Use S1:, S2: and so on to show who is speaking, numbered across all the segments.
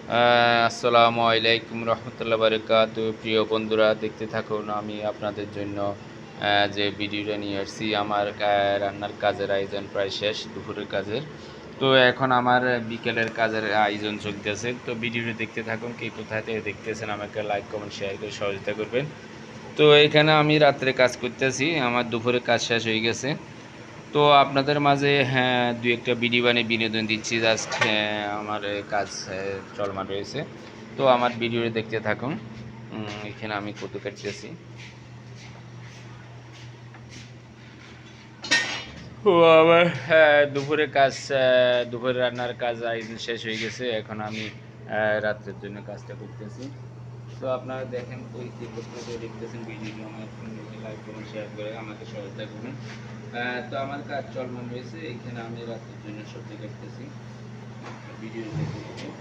S1: আসসালামু আলাইকুম রহমতুল্লাহ বারকাতুহু। প্রিয় বন্ধুরা, দেখতে থাকুন আমি আপনাদের জন্য যে ভিডিওটা নিয়ে আসছি। আমার রান্নার কাজের আয়োজন প্রায় শেষ, দুপুরের কাজের। তো এখন আমার বিকেলের কাজের আয়োজন চলতেছে। তো ভিডিওটা দেখতে থাকুন। কে কোথায় থেকে দেখতেছেন আমাকে লাইক কমেন্ট শেয়ার করে সহযোগিতা করবেন। তো এখানে আমি রাত্রে কাজ করতেছি, আমার দুপুরের কাজ শেষ হয়ে গেছে। তো আপনাদের মাঝে হ্যাঁ, দু একটা ভিডিও বানিয়ে বিনোদন দিচ্ছি। জাস্ট আমার কাজ চলমান রয়েছে। তো আমার ভিডিওটি দেখতে থাকুন। এখানে আমি কত কাটতেছি। ও আমার দুপুরে কাজ, দুপুরে রান্নার কাজ আয়োজন শেষ হয়ে গেছে। এখন আমি রাত্রের জন্য কাজটা করতেছি। তো আপনারা দেখেন ওই যে কোথাও দেখতেছেন ভিডিওটি আমার লাইক করুন, শেয়ার করে আমাকে সহায়তা করুন। তো আমার কাজ চলমান রয়েছে, এখানে আমি রাতের জন্য সবজি কাটতেছি। ভিডিও দেখতে থাকুন।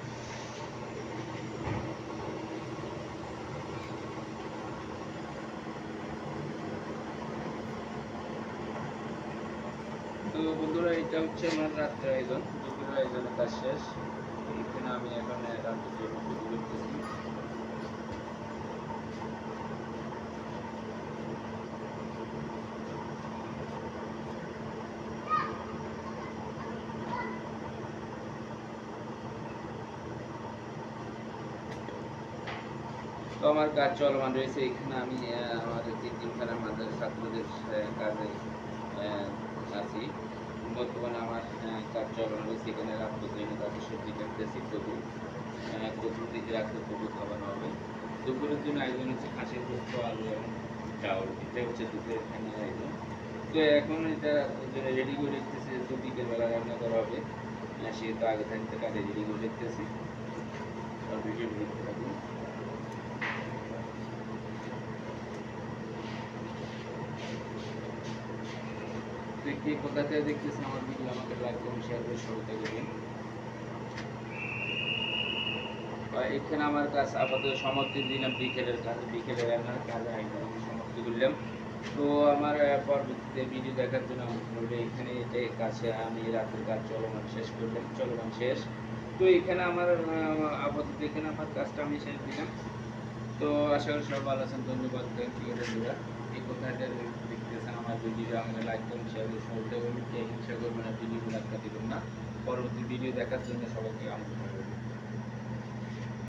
S1: তো বন্ধুরা, এটা হচ্ছে আমার রাত্রের আয়োজন, দুপুরের আয়োজনের কাজ শেষ। এখানে আমি এখন রাতের জন্য সবজি করতেছি। তো আমার কাজ চলমান রয়েছে, এখানে আমি আমাদের তিনখানা মাদ্রাসার ছাত্রদের কাজে আছি। বর্তমানে আমার কাজ চলমান রয়েছে, এখানে রাত্র জন্য তাদের সবজি কাটতেছি। কচুর দিকে রাত্রে কচু খাওয়ানো হবে। দুপুরের জন্য আয়োজন হচ্ছে খাসির গোস্ত, আলু এবং চাউল। এটা হচ্ছে দুপুরের খানার আয়োজন। তো এখন এটা রেডি করে রেখেতেছি, তো বিকেলবেলা রান্না করা হবে। সে তো আগে থাকতে কাজে রেডি করে রেখেতেছি। ভিডিও দেখতে থাকুন। কে কোথা থেকে দেখতেছেন আমার ভিডিও আমাকে লাইক কমেন্ট শেয়ার করে সহায়তা করবেন। এখানে আমার কাজ আপাতত সমাপ্তি দিলাম, বিকেলের কাজ, বিকেলের রান্নার কাজ আমি সমাপ্তি করলাম। তো আমার পরবর্তীতে ভিডিও দেখার জন্য অনুরোধ। এখানে এটাই কাছে আমি রাতের কাজ চলমান শেষ করলাম, চলমান শেষ। তো এখানে আমার আপাতত এখানে আমার কাজটা আমি শেষ দিলাম। তো আশা করি সবাই ভালো আছেন। ধন্যবাদ প্রিয় বন্ধুরা। এই কথাটা দেখতেছেন আমার ভিডিও, আমাকে লাইক করুন, শেয়ার করুন, সহযোগিতা করুন। কে হিংসা করবেন না, ভিডিওগুলো আটকা দিবেন না। পরবর্তী ভিডিও দেখার জন্য সবাইকে আমন্ত্রণ করবেন।